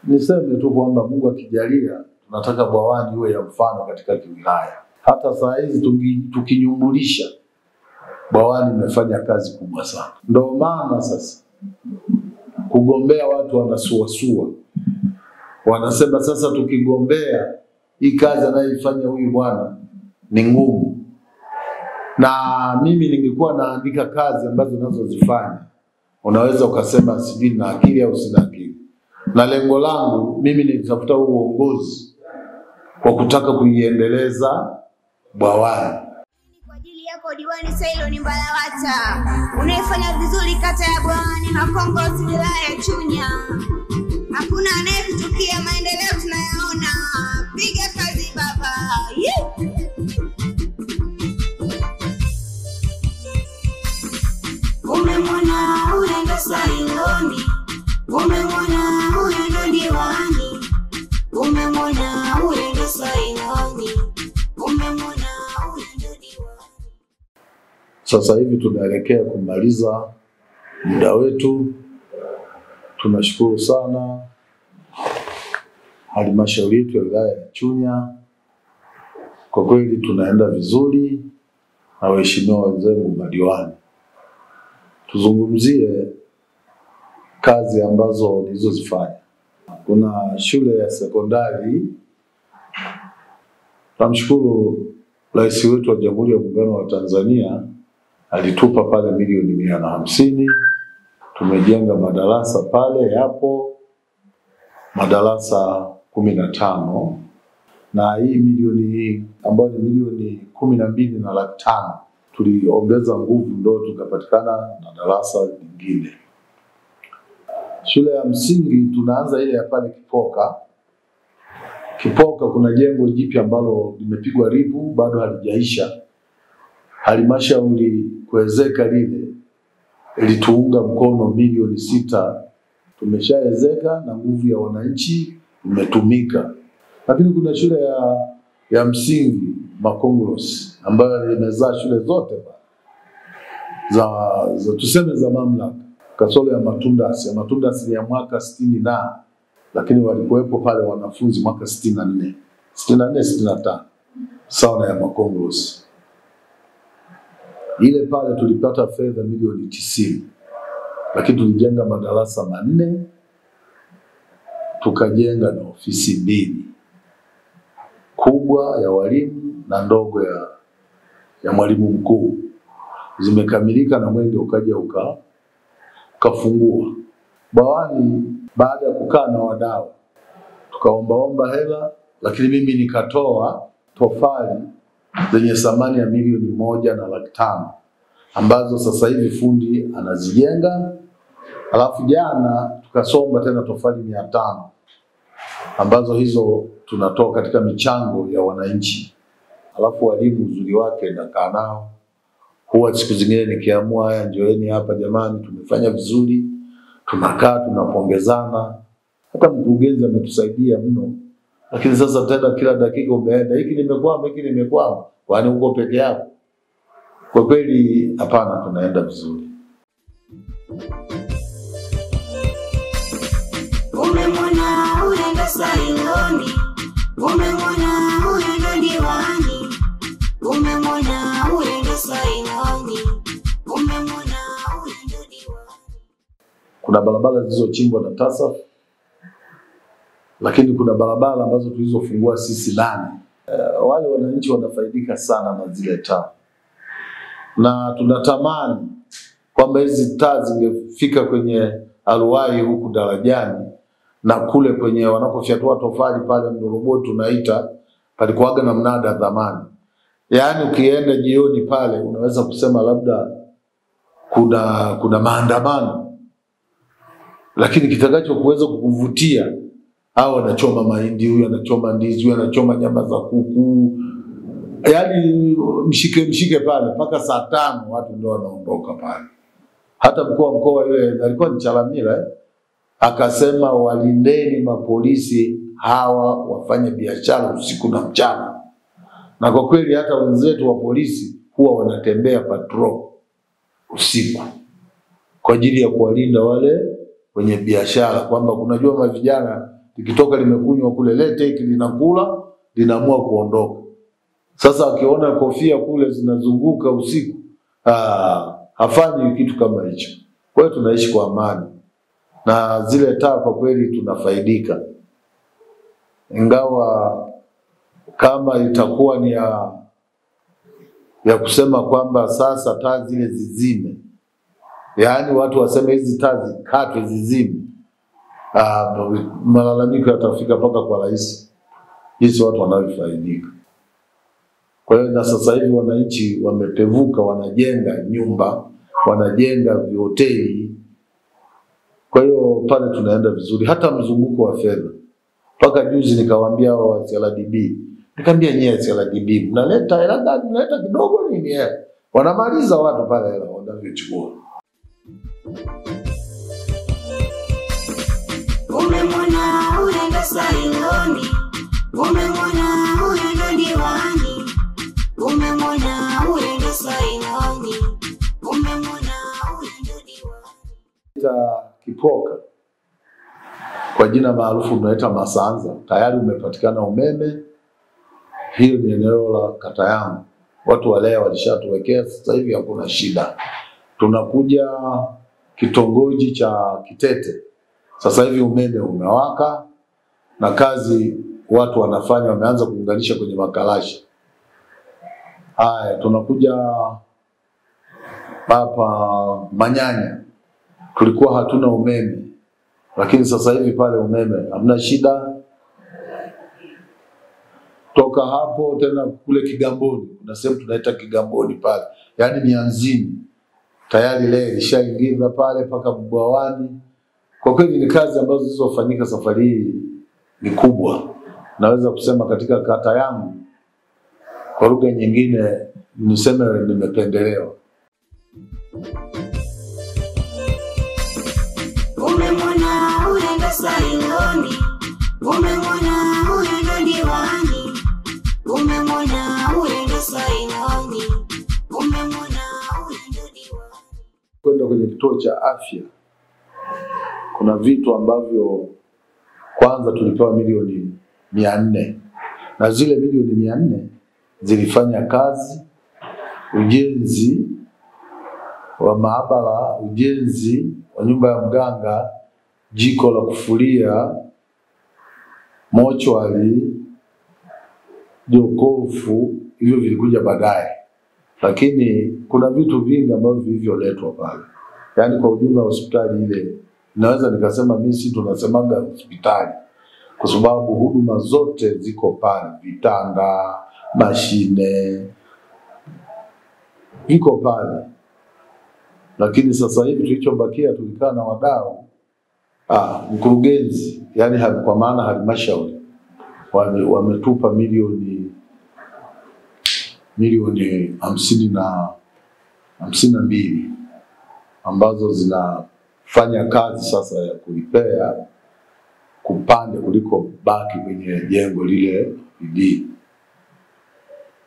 Niseme tu kwamba Mungu akijalia tunataka Bwawani iwe ya mfano katika wilaya. Hata saa hizi tukinyumbulisha, Bwawani imefanya kazi kubwa sana. Ndio maana sasa kugombea watu wanasuasua. Wanasema sasa tukigombea hii kazi anayoifanya huyu bwana ni ngumu. Na mimi ningekuwa naandika kazi ambazo ninazozifanya, unaweza ukasema sijui na akili au sina akili. Na lengo langu mimi nilitafuta uongozi kwa kutaka kuiendeleza Bwawani. Kwa ajili yako Diwani Sailon Mbalawata, unaifanya vizuri kata ya Bwawani Makongorosi wilaya ya Chunya. Hakuna anayekuchukia maendeleo tunayaona. Piga kazi baba. Umemwona huyo ndo Sailon, umemwona huyo ndo Diwani, umemwona huyo ndo Sailon, umemwona huyo ndo Diwani. Sasa hivi tunaelekea kumaliza muda wetu. Tunashukuru sana halmashauri yetu ya wilaya ya Chunya. Kwa kweli tunaenda vizuri na waheshimiwa wenzangu madiwani. Tuzungumzie kazi ambazo nilizozifanya. Kuna shule ya sekondari. Tunamshukuru Rais wetu wa Jamhuri ya Muungano wa Tanzania alitupa pale milioni 150. Tumejenga madarasa pale, yapo madarasa 15, na hii milioni ambayo ni milioni 12.5 tuliongeza nguvu ndo tukapatikana na darasa lingine. Shule ya msingi tunaanza ile ya pale Kipoka. Kipoka kuna jengo jipya ambalo limepigwa ribu bado halijaisha. Halmashauri kuwezeka lile ilituunga mkono milioni 6. Tumeshaezeka na nguvu ya wananchi imetumika. Lakini kuna shule ya msingi Makongorosi ambayo imezaa shule zote za tuseme za mamlaka. Kasoro ya Matundasi. Ya Matundasi ni ya mwaka 60 lakini walikuwepo pale wanafunzi mwaka 64, 65 sawa na ya Makongorosi. Ile pale tulipata fedha milioni 90. Lakini tulijenga madarasa 4, tukajenga na ofisi 2. Kubwa ya walimu na ndogo ya mwalimu mkuu. Zimekamilika na mwenge ukaja ukafungua. Bwawani baada ya kukaa na wadau tukaomba hela, lakini mimi nikatoa tofali zenye thamani ya milioni 1.5 ambazo sasa hivi fundi anazijenga. Alafu jana tukasomba tena tofali 500 ambazo hizo tunatoa katika michango ya wananchi. Alafu walimu uzuri wake nakaa nao. Huwa siku zingine nikiamua haya njoeni hapa jamani tumefanya vizuri, tunakaa tunapongezana. Hata mkurugenzi ametusaidia mno. Lakini sasa tena kila dakika umeenda hiki nimekwama, kwani uko peke yako? Kwa kweli hapana, tunaenda vizuri. Umemwona huyo ndo Sailon, umemwona huyo ndo Diwani, umemwona huyo ndo Sailon, umemwona huyo ndo Diwani. Kuna barabara zilizochimbwa na TASAF, lakini kuna barabara ambazo tulizofungua sisi 8. Wale wananchi wanafaidika sana na zile taa. Na tunatamani kwamba hizi taa zingefika kwenye Aruwai huku darajani na kule kwenye wanapofyatua tofali pale Mdorobo tunaita palikuwaga na mnada zamani. Yaani ukienda jioni pale unaweza kusema labda kuna maandamano. Lakini kitakacho kuweza kukuvutia, hao wanachoma mahindi, huyu anachoma ndizi, huyu anachoma nyama za kuku. Yaani mshike pale mpaka saa 5 watu ndio wanaondoka pale. Hata mkoa yule alikuwa ni Chalamila akasema walindeni mapolisi hawa wafanye biashara usiku na mchana. Na kwa kweli hata wenzetu wa polisi huwa wanatembea patrol usiku kwa ajili ya kuwalinda wale wenye biashara, kwamba kunajua mavijana likitoka limekunywa kule, lete hiki, linakula, linaamua kuondoka. Sasa akiona kofia kule zinazunguka usiku, hafanyi kitu kama hicho. Kwa hiyo tunaishi kwa amani. Na zile taa kwa kweli tunafaidika. Ingawa kama itakuwa ni ya kusema kwamba sasa taa zile zizime, yaani watu waseme hizi taa zikatwe zizime, malalamiko yatafika mpaka kwa rais, jinsi watu wanavyofaidika. Kwa hiyo na sasa hivi wananchi wamepevuka, wanajenga nyumba, wanajenga hoteli. Kwa hiyo pale tunaenda vizuri, hata mzunguko wa fedha. Mpaka juzi nikawaambia hao wa CRDB, nikamwambia nyie CRDB, mnaleta hela gani? Mnaleta kidogo nini hela? Wanamaliza watu pale hela wanavyochukua. Umemwona huyo ndo Sailoni, umemwona huyo ndo diwani, umemwona huyo ndo Sailoni, umemwona huyo ndo diwani. Kipoka kwa jina maarufu tunaita Masanza, tayari umepatikana umeme. Hiyo ni eneo la kata yangu. Watu wale walishatuwekea, sasa hivi hakuna shida. Tunakuja kitongoji cha Kitete. Sasa hivi umeme umewaka na kazi watu wanafanya, wameanza kuunganisha kwenye makalashi. Haya, tunakuja hapa Manyanya. Tulikuwa hatuna umeme, lakini sasa hivi pale umeme hamna shida. Toka hapo tena kule Kigamboni, kuna sehemu tunaita Kigamboni pale, yaani Mianzini, tayari leo ishaingiza pale mpaka Mbwawani. Kwa kweli ni kazi ambazo zilizofanyika safari hii ni kubwa. Naweza kusema katika kata yangu, kwa lugha nyingine niseme nimependelewa. Umemwona huyo ndo Sailoni, umemwona huyo ndo diwani, umemwona huyo ndo Sailoni, umemwona huyo ndo diwani. Kwenda kwenye kituo cha afya, kuna vitu ambavyo kwanza tulipewa milioni 400, na zile milioni 400 zilifanya kazi ujenzi wa maabara, ujenzi wa nyumba ya mganga, jiko la kufulia, mochwari, jokofu. Hivyo vilikuja baadaye, lakini kuna vitu vingi ambavyo vilivyoletwa pale. Yaani kwa ujumla hospitali ile, naweza nikasema mimi si tunasemaga hospitali, kwa sababu huduma zote ziko pale, vitanda, mashine viko pale. Lakini sasa hivi tulichobakia, tulikaa na wadau, mkurugenzi, yani kwa maana halmashauri, wametupa milioni 52 ambazo zinafanya kazi sasa ya kulipea kupande kuliko baki kwenye jengo lile bidii.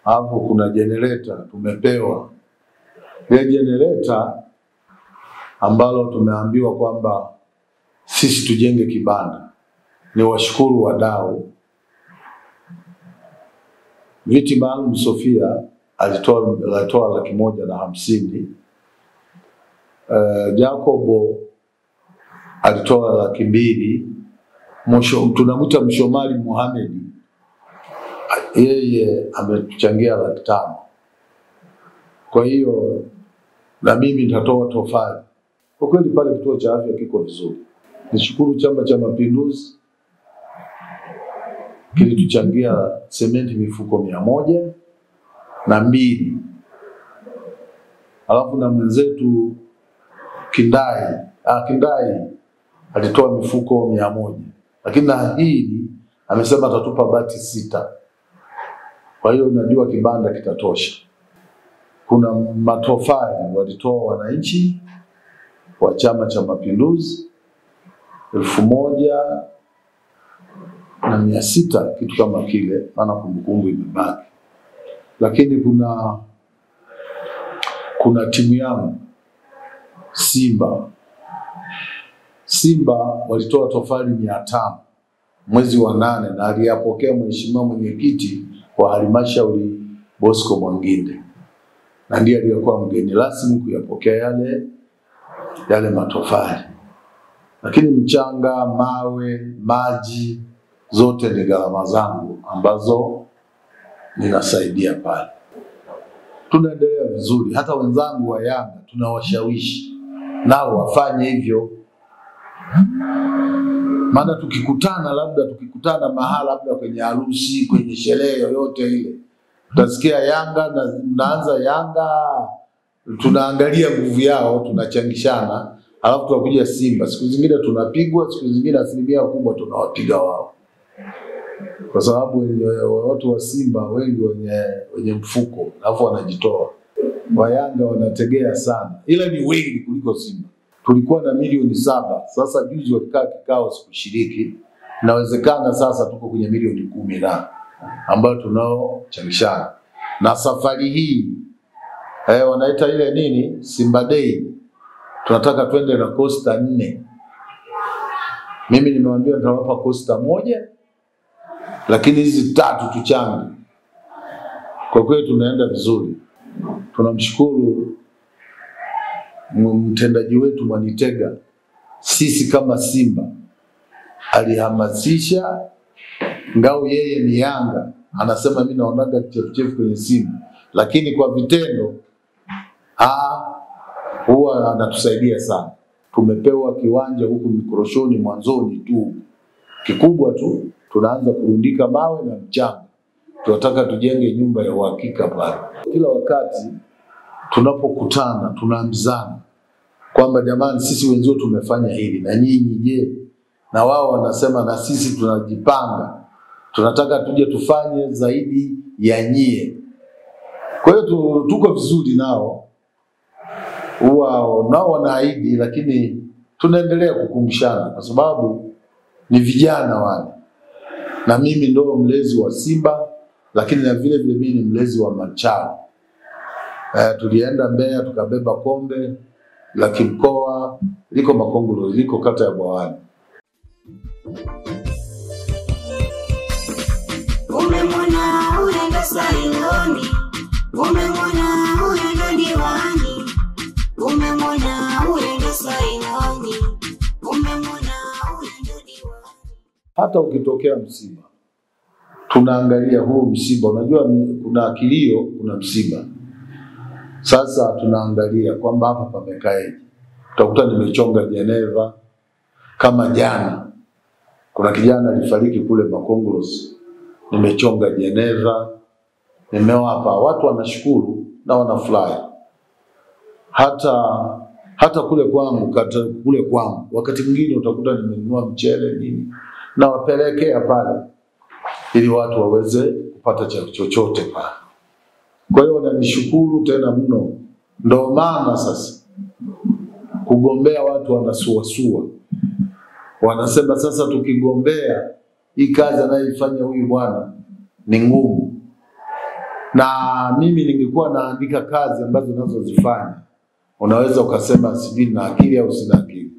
Hapo kuna generator tumepewa. Ile generator ambalo tumeambiwa kwamba sisi tujenge kibanda. Ni washukuru wadau. Viti maalum Sofia alitoa 150,000. Jacobo alitoa 200,000. Tunamuita Mshomali Mohamed, yeye ametuchangia 500,000. Kwa hiyo na mimi nitatoa tofali. Kwa kweli pale kituo cha afya kiko vizuri. Nishukuru Chama cha Mapinduzi kilituchangia sementi mifuko 102. Alafu na mwenzetu Kindai alitoa mifuko 100. Lakini na hili amesema atatupa bati 6. Kwa hiyo najua kibanda kitatosha. Kuna matofali walitoa wananchi wa Chama cha Mapinduzi 1,600 kitu kama kile, maana kumbukumbu imebaki. Lakini kuna timu yangu Simba walitoa tofali 500. mwezi wa 8 na aliyapokea mheshimiwa mwenyekiti wa halmashauri Bosco Mwanginde, na ndiye aliyekuwa mgeni rasmi kuyapokea yale matofali. Lakini mchanga, mawe, maji zote ni gharama zangu ambazo ninasaidia pale. Tunaendelea vizuri, hata wenzangu wa Yanga tunawashawishi nao wafanye hivyo. Maana tukikutana mahala labda kwenye harusi, kwenye sherehe yoyote ile, utasikia Yanga na mnaanza Yanga, tunaangalia nguvu yao, tunachangishana, alafu tunakuja Simba. Siku zingine tunapigwa, siku zingine asilimia kubwa tunawapiga wao. Kwa sababu watu wa Simba wengi wenye mfuko, alafu wanajitoa. Wa Yanga wanategea sana, ila ni wengi kuliko Simba. Tulikuwa na milioni 7, sasa juzi walikaa kikao sikushiriki. Inawezekana sasa tuko kwenye milioni 10 na ambayo tunao changishana. Na safari hii wanaita ile nini? Simba Day. Tunataka twende na Costa 4. Mimi nimewambia nitawapa Costa 1, lakini hizi 3 tuchange. Kwa kweli tunaenda vizuri. Tunamshukuru mtendaji wetu Mwanitega. Sisi kama Simba alihamasisha, ngao yeye ni Yanga, anasema mimi naonaga kichefuchefu kwenye Simba, lakini kwa vitendo huwa anatusaidia sana. Tumepewa kiwanja huku Mikoroshoni mwanzoni tu, kikubwa tu, tunaanza kurundika mawe na mchanga. Tunataka tujenge nyumba ya uhakika pale. Kila wakati tunapokutana tunaambizana kwamba jamani, sisi wenzio tumefanya hili, na nyinyi je? Na wao wanasema na sisi tunajipanga, tunataka tuje tufanye zaidi ya nyie. Kwa hiyo tuko vizuri nao, nao wanaahidi, lakini tunaendelea kukumbushana kwa sababu ni vijana wale, na mimi ndo mlezi wa Simba, lakini na vile mimi ni mlezi wa Machao. Tulienda Mbeya tukabeba kombe la kimkoa, liko Makongoro, liko kata ya Bwawani. Umemwona huyo ndo Sailoni, umemwona huyo ndo diwani, umemwona huyo ndo Sailoni, umemwona huyo ndo diwani. Hata ukitokea msiba, tunaangalia huu msiba. Unajua kuna kilio, kuna msiba. Sasa tunaangalia kwamba hapa pamekaeje. Utakuta nimechonga Geneva kama jana. Kuna kijana alifariki kule Makongoro. Nimechonga Geneva. Nimewapa watu wanashukuru na wanafurahi. Hata kule kwangu wakati mwingine utakuta nimenunua mchele nini na wapelekea pale ili watu waweze kupata chochote pale. Kwa hiyo wananishukuru tena mno. Ndio maana sasa kugombea watu wanasuasua. Wanasema sasa tukigombea hii kazi anayoifanya huyu bwana ni ngumu. Na mimi ningekuwa naandika kazi ambazo ninazozifanya, unaweza ukasema sijui na akili au sina akili.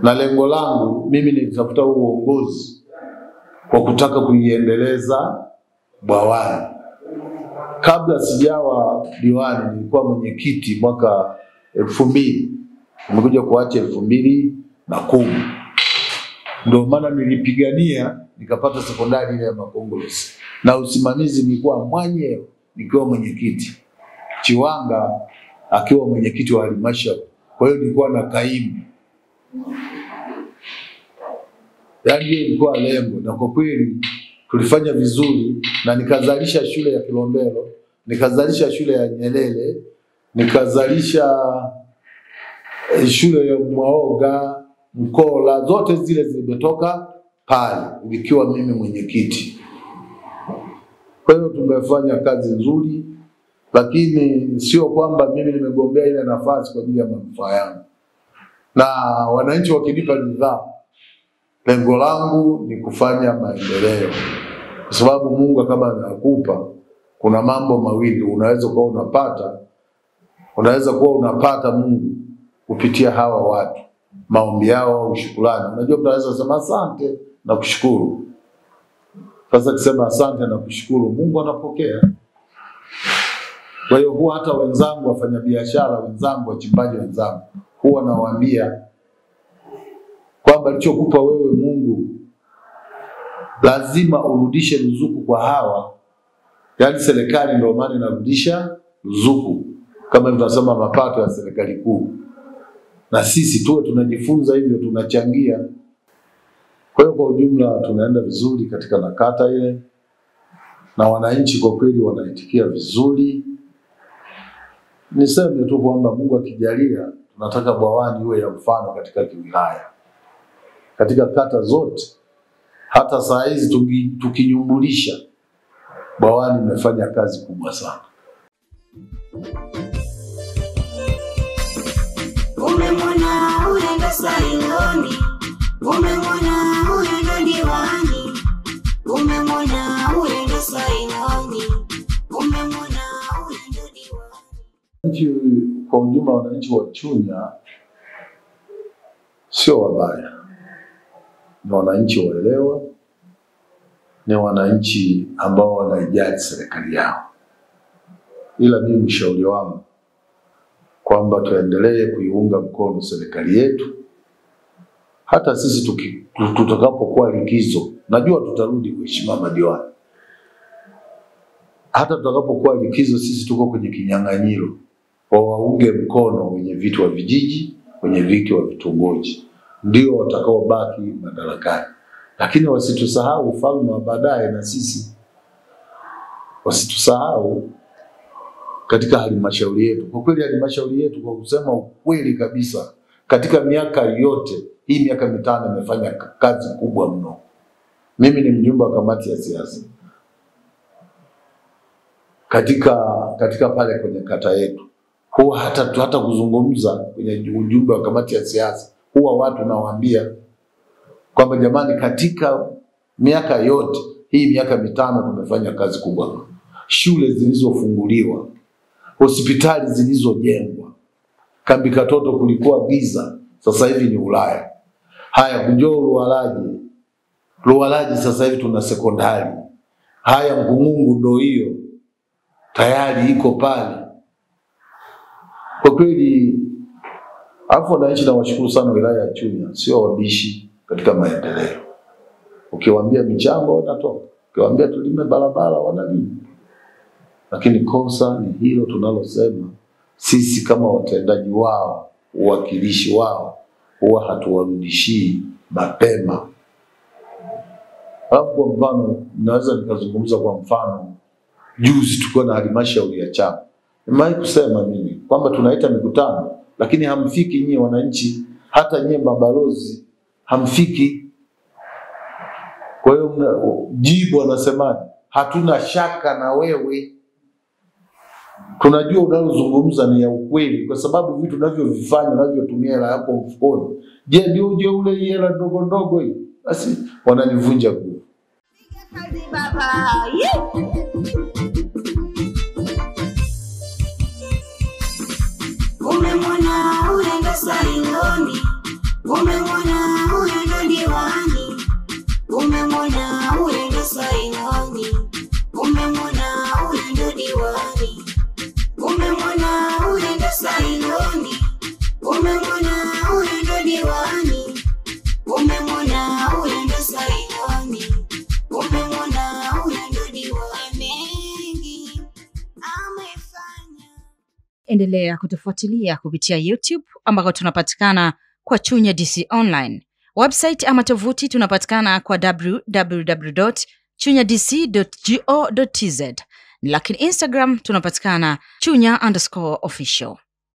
Na lengo langu mimi nilitafuta uongozi kwa kutaka kuiendeleza Bwawani. Kabla sijawa diwani nilikuwa mwenyekiti mwaka 2000. Nimekuja kuacha 2010. Ndio maana nilipigania nikapata sekondari ile ya Makongoro. Na usimamizi nilikuwa mwenyewe nikiwa mwenyekiti. Chiwanga akiwa mwenyekiti wa halmashauri. Kwa hiyo nilikuwa na kaimu. Yaani ilikuwa lengo, na kwa kweli tulifanya vizuri, na nikazalisha shule ya Kilombero, nikazalisha shule ya Nyerere, nikazalisha shule ya Mwaoga, Mkola, zote zile zimetoka pale nikiwa mimi mwenyekiti. Kwa hiyo tumefanya kazi nzuri, lakini sio kwamba mimi nimegombea ile nafasi kwa ajili ya manufaa yangu. Na wananchi wakinipa ridhaa, lengo langu ni kufanya maendeleo. Kwa sababu Mungu kama anakupa, kuna mambo mawili unaweza kuwa unapata Mungu kupitia hawa watu, maombi yao au shukrani. Unajua mtu anaweza kusema asante na kushukuru, Sasa kusema asante na kushukuru, Mungu anapokea. Kwa hiyo huwa hata wenzangu wafanyabiashara wenzangu, wachimbaji wenzangu, huwa nawaambia kwamba alichokupa wewe Mungu lazima urudishe ruzuku kwa hawa. Yaani serikali ndio maana inarudisha ruzuku, kama tunasema mapato ya serikali kuu. Na sisi tuwe tunajifunza hivyo, tunachangia. Kwa hiyo kwa ujumla tunaenda vizuri katika nakata ile, na wananchi kwa kweli wanaitikia vizuri. Niseme tu kwamba Mungu akijalia tunataka Bwawani iwe ya mfano katika wilaya, katika kata zote. Hata saa hizi tukinyumbulisha, Bwawani imefanya kazi kubwa sana. Umemwona huyo ndo Sailoni, umemwona huyo ndo diwani, umemwona huyo ndo Sailoni, umemwona huyo ndo diwani. Kwa ujumla wananchi wa Chunya sio wabaya. Ni wananchi waelewa, ni wananchi ambao wanaijali serikali yao. Ila mimi mshauri wangu kwamba tuendelee kuiunga mkono serikali yetu. Hata sisi tutakapokuwa likizo, najua tutarudi kuheshima madiwani. Hata tutakapokuwa likizo, sisi tuko kwenye kinyang'anyiro kwa waunge mkono wenye vitu wa vijiji, wenye viti wa vitongoji, ndio watakaobaki madarakani. Lakini wasitusahau ufalme wa baadaye, na sisi wasitusahau katika halmashauri yetu. Kwa kweli halmashauri yetu, kwa kusema ukweli kabisa, katika miaka yote hii, miaka 5 imefanya kazi kubwa mno. Mimi ni mjumbe wa kamati ya siasa katika pale kwenye kata yetu. Huwa hata kuzungumza kwenye ujumbe wa kamati ya siasa, huwa watu nawaambia kwamba jamani, katika miaka yote hii, miaka 5 tumefanya kazi kubwa. Shule zilizofunguliwa, hospitali zilizojengwa, kambi katoto kulikuwa giza, sasa hivi ni Ulaya. Haya, Kunjoo Luwalaji sasa hivi tuna sekondari. Haya, Mgungungu ndo hiyo tayari iko pale. Kwa kweli hapo wananchi, na washukuru sana wilaya ya Chunya, sio wabishi katika maendeleo. Ukiwaambia michango wanatoa, ukiwaambia tulime barabara wanalima. Lakini kosa ni hilo tunalosema sisi kama watendaji wao, uwakilishi wao, huwa hatuwarudishii mapema. Hapo kwa mfano, naweza nikazungumza kwa mfano, juzi tulikuwa na halmashauri ya chama. Nimewahi kusema mimi kwamba tunaita mikutano, lakini hamfiki nyie wananchi, hata nyie mabalozi hamfiki. Kwa hiyo jibu anasema hatuna shaka na wewe, tunajua unalozungumza ni ya ukweli, kwa sababu vitu unavyovifanya, unavyotumia hela yako mfukoni, je ndio uje ule hela ndogo ndogo hii? Basi wananivunja nguvu. Kazi baba. Umemwona huyo ndo Sailoni, umemwona huyo ndo diwani, umemwona huyo ndo Sailoni, umemwona huyo ndo diwani, umemwona huyo ndo Sailoni, umemwona huyo ndo diwani, umemwona huyo ndo Sailoni, umemwona huyo ndo diwani. Mengi amefanya. Endelea kutufuatilia kupitia YouTube ambako tunapatikana kwa Chunya DC Online. Website ama tovuti tunapatikana kwa www.chunyadc.go.tz. Lakini Instagram tunapatikana Chunya_official.